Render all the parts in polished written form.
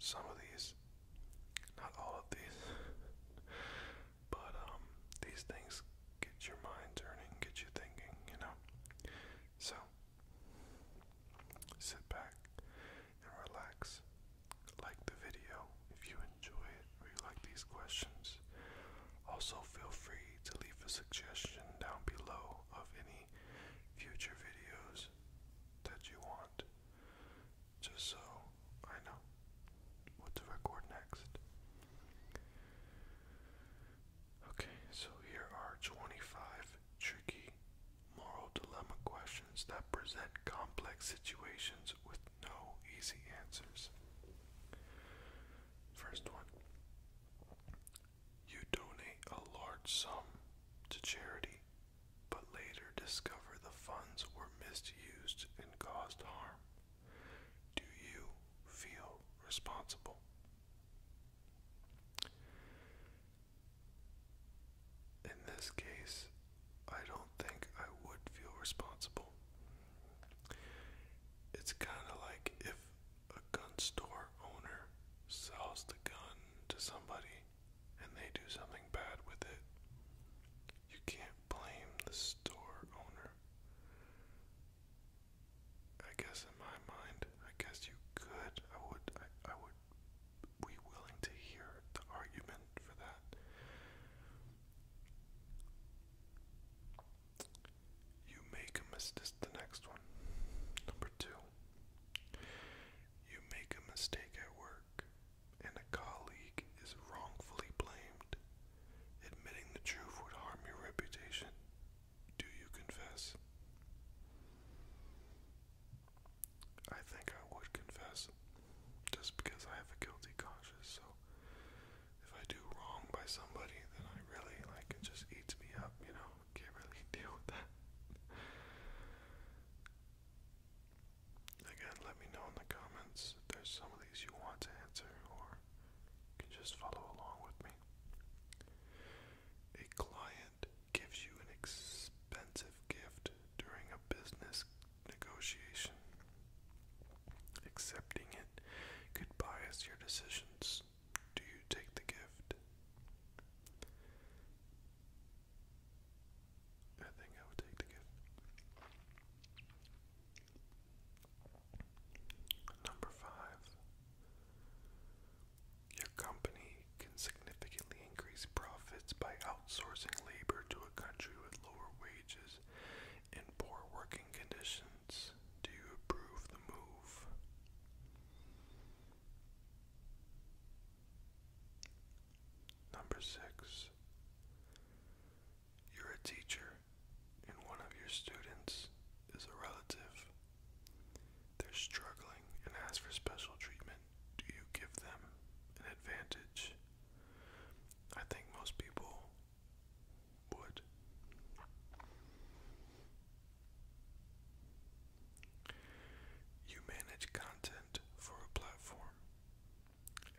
some of these, not all of these, but these things get your mind turning, get you thinking, you know. So sit back and relax. Like the video if you enjoy it or you like these questions. Also feel free to leave a suggestion down below of any future videos that you want, just so I know what to record next. Okay, so here are 25 tricky moral dilemma questions that present complex situations with no easy answers. First one. You donate a large sum to charity, but later discover the funds were misused and caused harm. Do you feel responsible? In this case, I don't think I would feel responsible. It's kind of like if a gun store owner sells the gun to somebody and they do something bad with it. You can't blame the store owner. I guess in my mind, I guess you could. I would be willing to hear the argument for that. You make a mistake. This is the next one. Number 2. You make a mistake at work and a colleague is wrongfully blamed. Admitting the truth would harm your reputation. Do you confess? I think I would confess, just because I have a guilty conscience. So if I do wrong by somebody, then I really it just eats me up, you know. Can't really deal with that. Again, let me know in the comments if there's some of these you want to answer, or you can just follow along with me. A client gives you an expensive gift during a business negotiation. Accepting it could bias your decisions. Do you take the gift? I think I would take the gift. Number 5. Your company can significantly increase profits by outsourcing labor to a country with lower wages and poor working conditions. Do you approve the move? Number 6. You're a teacher and one of your students is a relative. They're struggling and ask for special treatment. Do you give them an advantage? I think most people would. You manage content for a platform.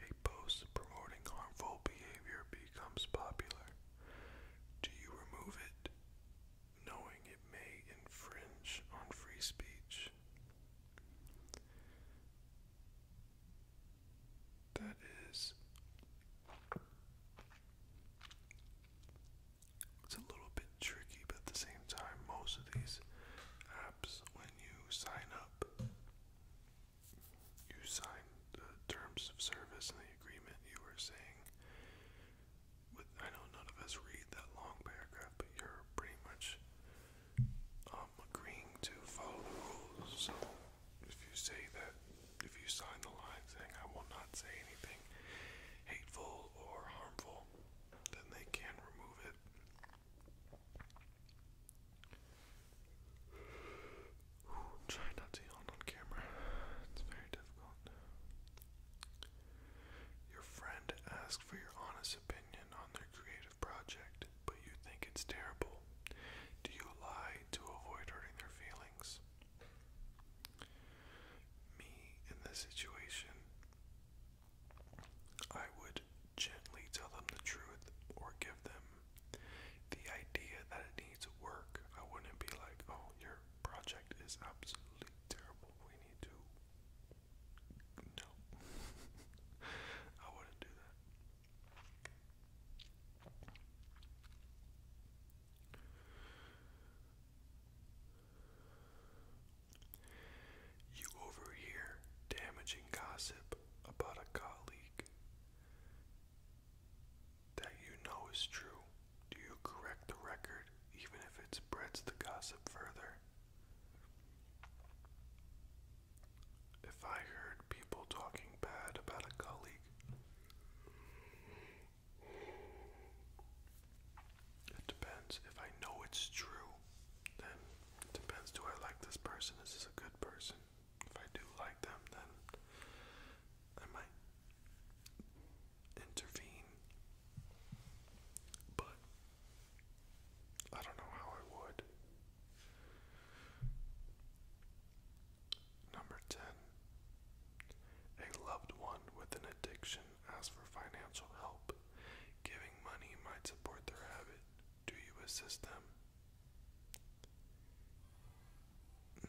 A post promoting harmful behavior becomes popular. Do you remove it, knowing it may infringe on free speech? That is, it's a little bit tricky, but at the same time, most of these apps, when you sign up, you sign the terms of service and the agreement you were saying. I know none of us read that long paragraph, but you're pretty much agreeing to follow the rules. So if you say that, if you sign the line saying I will not say anything hateful or harmful, then they can remove it. Try not to yawn on camera. It's very difficult. Your friend asks for your honest opinion on their creative project, but you think it's terrible. Do you lie to avoid hurting their feelings? Me, in this situation, I would gently tell them the truth or give them the idea that it needs work. I wouldn't be like, oh, your project is absolutely terrible. We need to. No. I don't know how I would. Number 10. A loved one with an addiction asks for financial help. Giving money might support their habit. Do you assist them?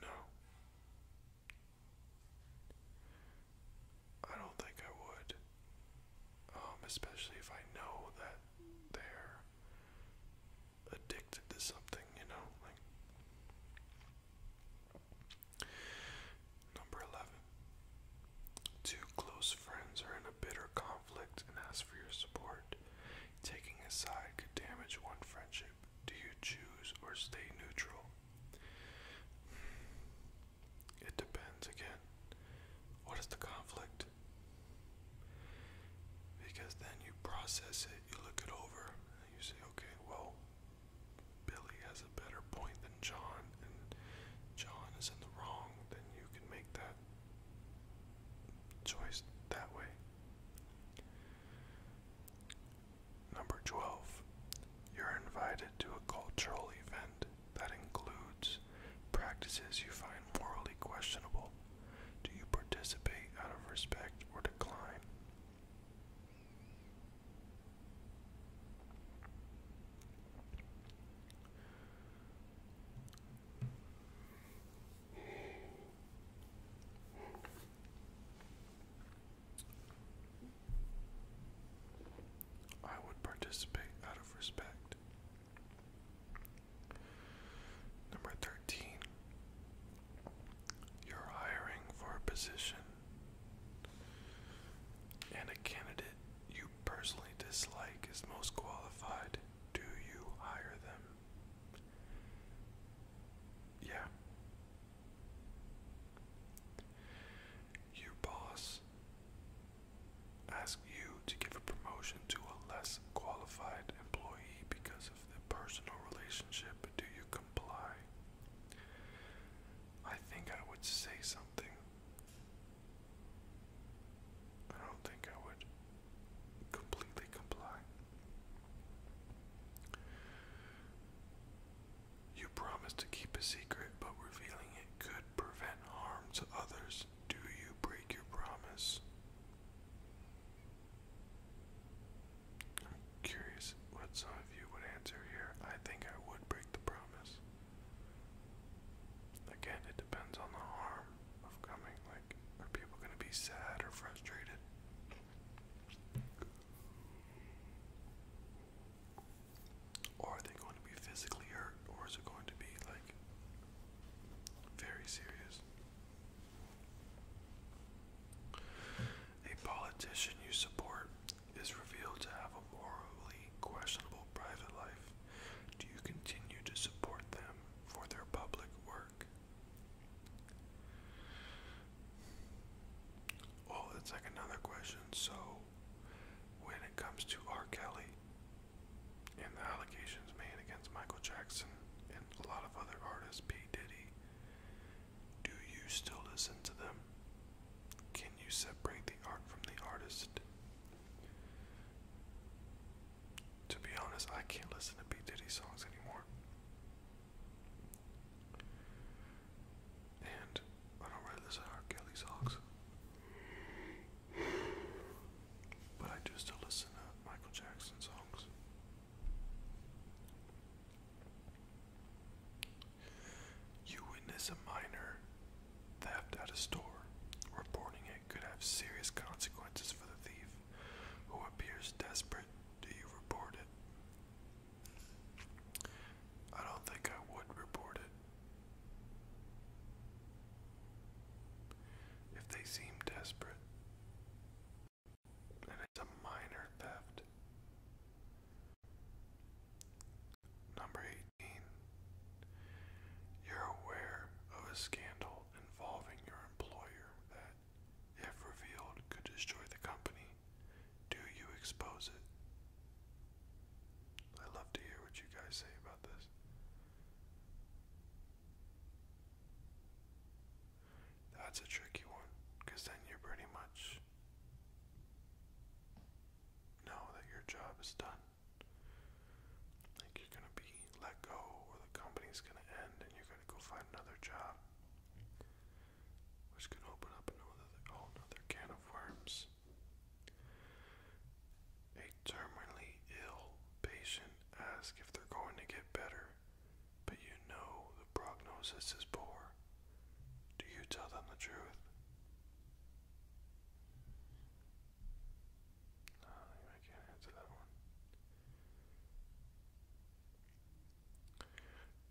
No. I don't think I would. Especially if I know that they're addicted to something, like. Number 11. Two close friends are in a bitter conflict and ask for your support. Taking a side could damage one friendship. Do you choose or stay neutral? It depends again. What is the conflict? Because then you process it, you look it over, and you say, okay, well, Billy has a better point than John, and John is in the wrong, then you can make that choice that way. Number 12. You're invited to a cultural event that includes practices you find morally questionable. Do you participate out of respect or decline? I would participate out of respect. Number 13. You're hiring for a position and a candidate you personally dislike is most qualified. Do you hire them? Yeah. Your boss asks you to give a promotion to a less qualified employee because of the personal relationship. Do you comply? I think I would say something. I don't think I would completely comply. You promise to keep a secret, but revealing it could prevent harm to others. Do you break your promise? I'm curious what some of you would answer here. I think I would break the promise. Again, it depends on the harm of coming. Like, are people going to be sad or frustrated? Or are they going to be physically hurt? Or is it going to be, like, very serious? A politician you support is revealed to have a morally questionable private life. Do you continue to support them for their public work? Well, it's like another question. So, when it comes to R. Kelly and the allegations made against Michael Jackson and a lot of other artists, P. Diddy, do you still listen to them? Can you separate the art from the artist? To be honest, I can't listen to P. Diddy songs anymore. And I don't really listen to R. Kelly songs. But I do still listen to Michael Jackson songs. You witness a minor theft at a store. Reporting it could have serious consequences for the thief, who appears desperate. Do you report it? I don't think I would report it. If they seem desperate, and it's a minor theft. Number 18. You're aware of a scandal involving your employer that, if revealed, could destroy the company. Do you expose it? I'd love to hear what you guys say about this. That's a tricky one, because then you're pretty much know that your job is done. Like, you're gonna be let go find another job, which can open up another can of worms. A terminally ill patient asks if they're going to get better, but you know the prognosis is poor. Do you tell them the truth? No, I can't answer that one.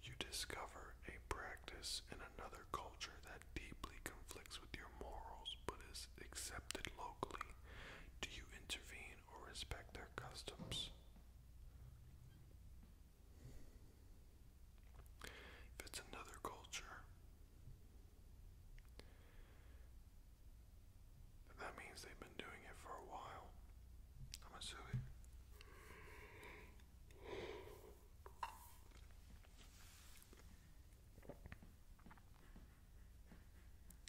You discover a practice in another culture that deeply conflicts with your morals but is accepted locally. Do you intervene or respect their customs? If it's another culture, that means they've been doing it for a while, I'm assuming.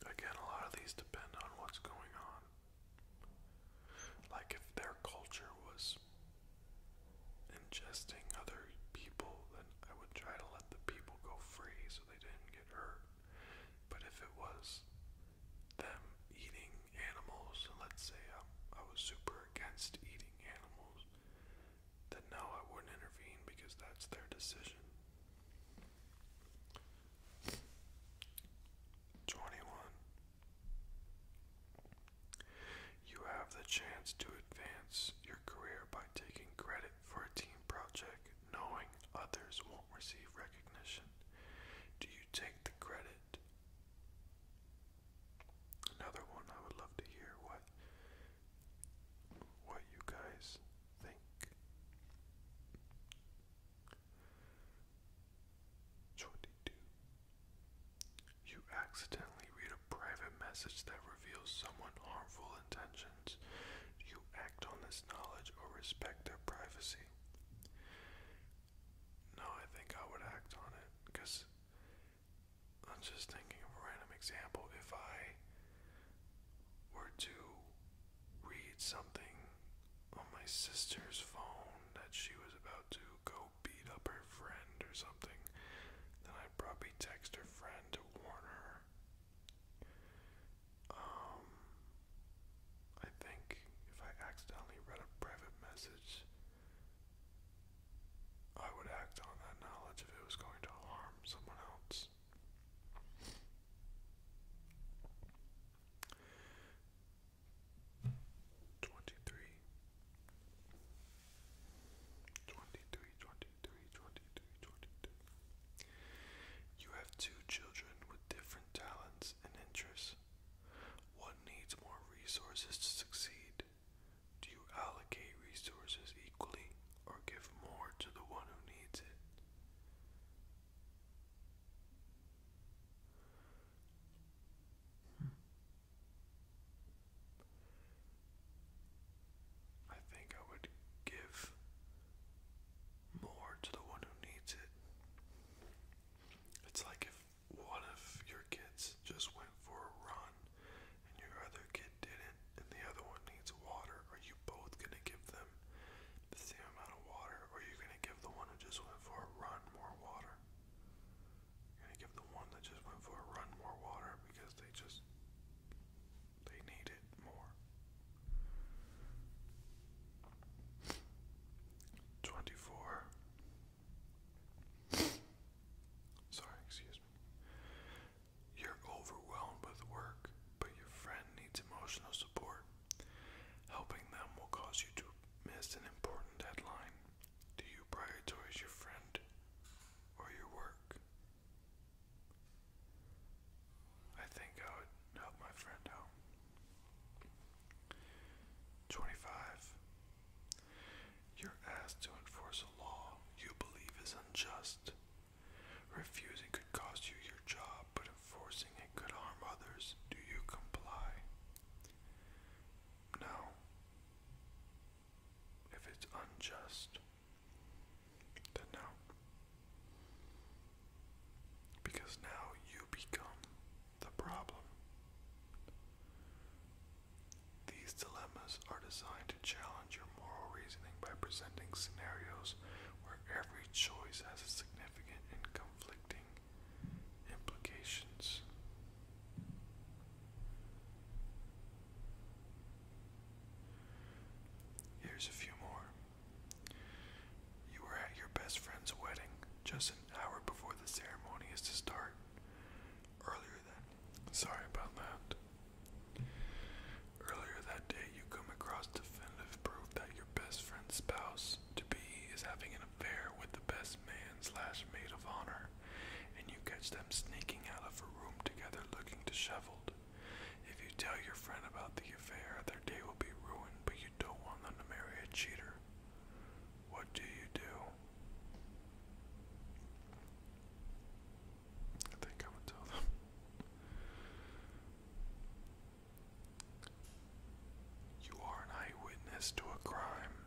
Again, a lot of these depend on what's going on. Like if their culture was ingesting other people, then I would try to let the people go free so they didn't get hurt. But if it was them eating animals, and let's say I was super against eating animals, then no, I wouldn't intervene because that's their decision. 21. You have the chance to advance your career by taking credit for a team project, knowing others won't receive recognition. Do you take the credit? Another one, I would love to hear what you guys think. 22. You accidentally read a private message that reveals someone harmful intentions. Do you act on this knowledge or respect their privacy? No, I think I would act on it, because I'm just thinking of a random example. If I were to read something on my sister's phone that she was about to go beat up her friend or something, then I'd probably text her friend to warn her. I think if I accidentally read a private message, I would act on that knowledge if it was going to harm someone else. 23. You have two children with different talents and interests. One needs more resources to succeed. Do you allocate resources equally or give more to the one who needs it? I think I would give more to the one who needs it. It's like if one of your kids just went for a run and your other kid didn't, and the other one needs water, are you both going to give them the same amount of water, or are you going to give the one who just went for a run more water? You're going to give the one that just went for a run more water because they need it more. 24. Sorry, excuse me. You're overwhelmed with work, but your friend needs emotional support. Helping them will cause you to miss an important deadline. Do you prioritize your friend or your work? I think I would help my friend out. 25. You're asked to enforce a law you believe is unjust. Refusing could cost you your job, but enforcing it could harm others. Do you comply? No. If it's unjust, then no. Because now you become the problem. These dilemmas are designed to challenge your moral reasoning by presenting scenarios where every choice has a significant and conflicting implication. best man slash maid of honor, and you catch them sneaking out of a room together looking disheveled. If you tell your friend about the affair, their day will be ruined, but you don't want them to marry a cheater. What do you do? I think I would tell them. You are an eyewitness to a crime.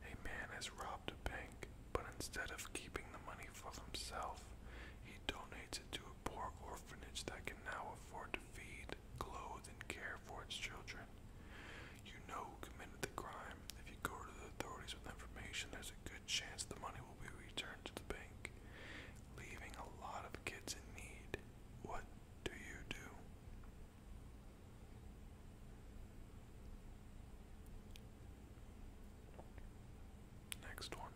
A man has robbed a bank, but instead of keeping the money for himself, he donates it to a poor orphanage that can now afford to feed, clothe, and care for its children. You know who committed the crime. If you go to the authorities with information, there's a good chance the money will be returned to the bank, leaving a lot of kids in need. What do you do? Next one.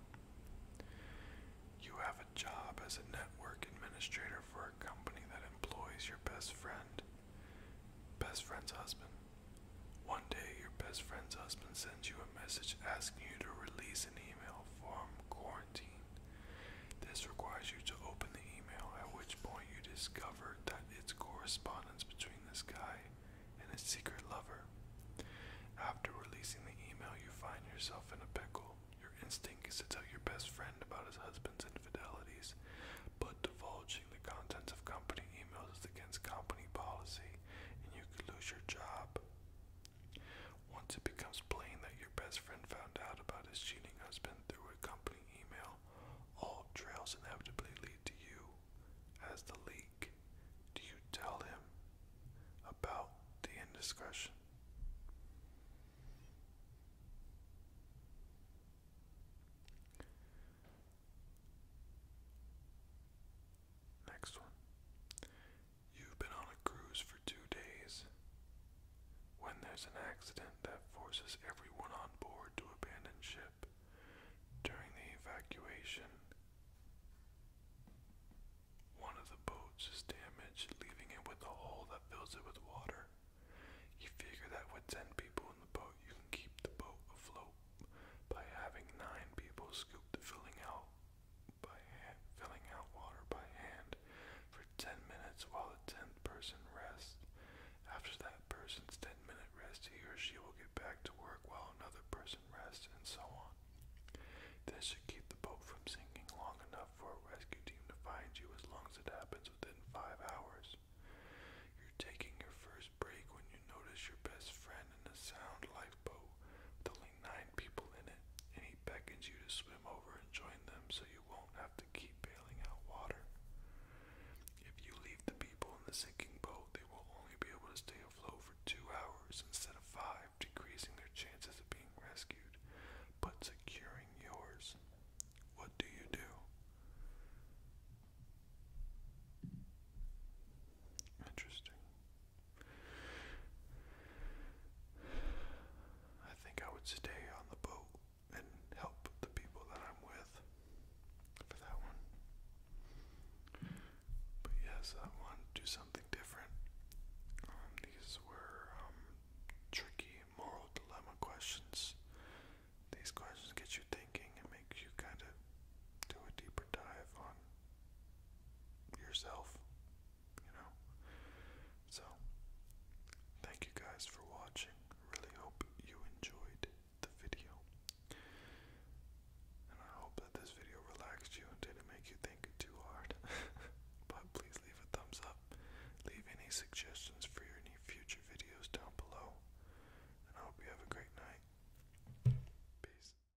You have a job as a network administrator for a company that employs your best friend's husband. One day, your best friend's husband sends you a message asking you to release an email from quarantine. This requires you to open the email, at which point you discover that it's correspondence between this guy and his secret lover. After releasing the email, you find yourself in a pickle. Your instinct is to tell your best friend about his husband's infidelities, but divulging the contents of company emails is against company policy, and you could lose your job. Once it becomes plain that your best friend found out about his cheating husband through a company email, all trails inevitably lead to you as the leak. Do you tell him about the indiscretion? Next one. You've been on a cruise for 2 days. When there's an accident that forces everyone on board to abandon ship. During the evacuation, one of the boats is damaged, leaving it with a hole that fills it with water. You figure that with 10 people in the boat, you can keep the boat afloat by having 9 people scoop the filling out water by hand for 10 minutes while the 10th person rests. After that person's 10-minute rest, he or she will get back to work while another person rests, and so on. This should keep the boat from sinking long enough for a rescue team to find you, as long as it happens within 5 hours. You're taking your first break when you notice your best friend in a sound lifeboat with only 9 people in it, and he beckons you to swim over and join them so you won't have to keep bailing out water. If you leave the people in the sinking boat, they will only be able to stay afloat for 2 hours instead of 5, decreasing their chances of being rescued, but securing yours. What do you do? Interesting. I think I would stay on the boat and help the people that I'm with for that one. But yes, I want to do something different. These were tricky moral dilemma questions